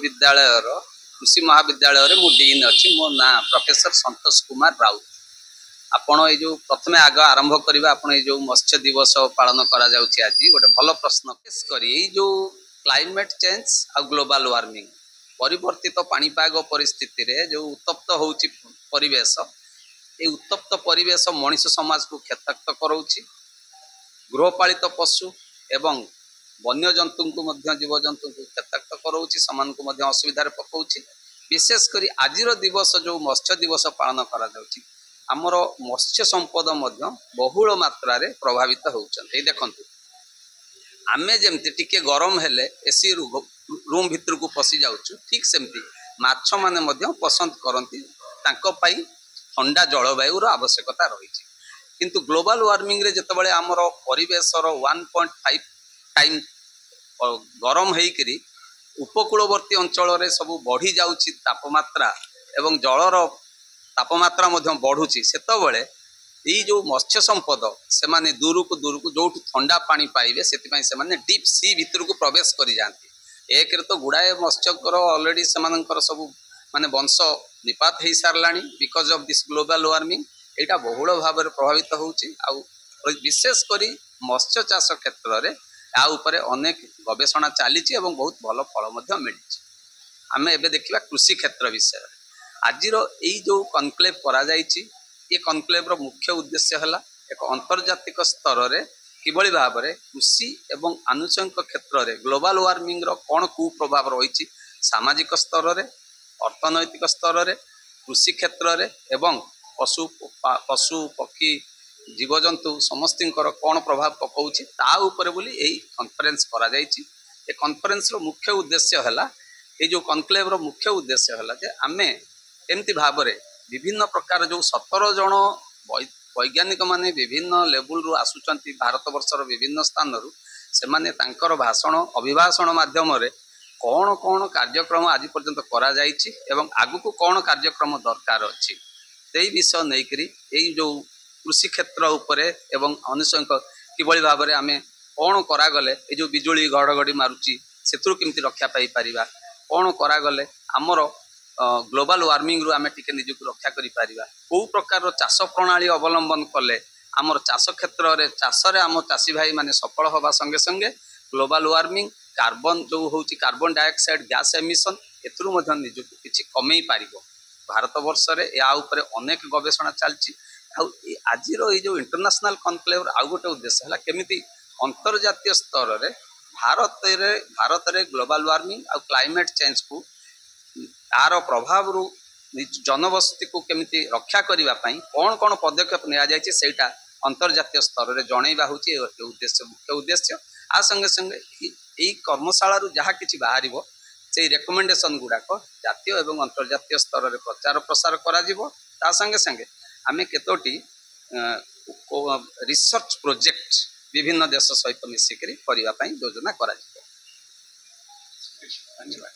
विद्यालय कृषि महाविद्यालय मु डीन अच्छी मो ना प्रोफेसर संतोष कुमार राउत। आपण ये जो प्रथमे आग आरंभ करवा आपण ये जो मत्स्य दिवस पालन करा जाउछि आज गोटे भल प्रश्न करी जो क्लाइमेट चेंज आ ग्लोबल वार्मिंग परिवर्तित पाणीपाग परिस्थिति रे जो उत्तप्त होउछि परिवेश ये उत्तप्त परिवेश मनुष्य समाज को क्षताक्त कराउछि। गृहपालित पशु एवं वन्य जंतु को जीव जंतु को क्षताक्त कराउछि समान को असुविधा पकाउछि। विशेष करी आजिर दिवस जो मत्स्य दिवस पालन करा जाउछि आमर मत्स्य संपद बहुल मात्रा रे प्रभावित होउछन्ते। देखंतु आमे जेमति टिके गरम हेले एसी रूम भितर को पसी जाउछु ठीक सेमति माछ माने पसंद करती तांको पई ठंडा जलवायुर आवश्यकता रही। किंतु ग्लोबल वार्मिंग रे जतबळे आमर परिवेशर 1.5 टाइम गरम हेकरी उपकूलवर्ती अंचल रे सब बढ़ी जाउछि तापमात्रा एवं जलर तापमात्रा बढ़ुची सेतबळे ये जो मत्स्य संपद से माने दूर को जो ठंडा पानी पाइबे से डीप सी भितर को प्रवेश कर जाती। एक तो गुड़ाए मत्स्यकर ऑलरेडी से सब माने वंश निपात हो सारा because of this global warming यहाँ बहुल भाव में प्रभावित होउछि। विशेष करी मत्स्य चाष क्षेत्र में या उपरे अनेक गवेषणा चली बहुत भल फल मिली। आम एबे देखिबा कृषि क्षेत्र विषय आजिर यही जो कनक्लेव करा जायछि ये कनक्लेव मुख्य उद्देश्य है एक अंतर्जातिक स्तर में किभली भाव में कृषि एवं आनुषंगिक क्षेत्र में ग्लोबल वार्मिंग कौन कुप्रभाव रही सामाजिक स्तर में अर्थनैतिक स्तर में कृषि क्षेत्र में एवं पशु पक्षी जीवजंतु समस्त कौन प्रभाव पकाउछि ता उपरे बोली यही कॉन्फ्रेंस करा जायछि। ए कॉन्फ्रेंस रो मुख्य उद्देश्य है ये जो कनक्लेव रो मुख्य उद्देश्य है जे आमे एमती भाव में विभिन्न प्रकार जो 17 जन वैज्ञानिक माने विभिन्न लेवल रु आसुचंती भारत वर्षर विभिन्न स्थान रु से माने तांकर भाषण अभिभाषण माध्यम रे कौन कौन कार्यक्रम आज पर्यंत करा जायछि एवं आगु को कौन कार्यक्रम दरकार अछि सेही विषय नै करी एई जो कृषि क्षेत्र उपरे एवं अनुषंगिक किभली भाव में आमे कौन करा गले ए जो बिजुली घड़घड़ी मारुची सेथुरु केमती रक्षा पाई परिबा कौन करा गले हमर ग्लोबल वार्मिंग रु आमे टिके निजको रक्षा करि परिबा को प्रकार चाष प्रणाली अवलंबन कले आमर चाष क्षेत्र रे चाष रे आम चाषी भाई माने सफल होबा संगे संगे ग्लोबल वार्मिंग कार्बन जो होउची कार्बन डाइऑक्साइड गैस एमिशन एथुरु मध्य निजको किछि कमेई पारिबो। भारत वर्ष रे या उपरे अनेक गवेषणा चलछि। आजिर ये जो इंटरनेशनल कनक्लेव आउ गोटे उद्देश्य है केमिति अंतर्जातीय स्तर रे भारत रे ग्लोबल वार्मिंग आ क्लाइमेट चेंज को तार प्रभाव रु जनबसती को केमिति रक्षा करिबा पई कौन कौन पदक्षेप निया जायछि सेटा अंतर्जातीय स्तर रे जणैबा होछि उद्देश्य मुख्य उद्देश्य। आ संगे संगे यही कर्मशाला रु जहाँ किछि बाहरिबो से रेकमेंडेशन गुड़ाक जातीय एवं अंतर्जातीय स्तर रे प्रचार प्रसार करा जिवो। ता संगे संगे आमे केतोटी रिसर्च प्रोजेक्ट विभिन्न देश सहित मिसिकरी करिबा पई योजना करा जिवो। धन्यवाद।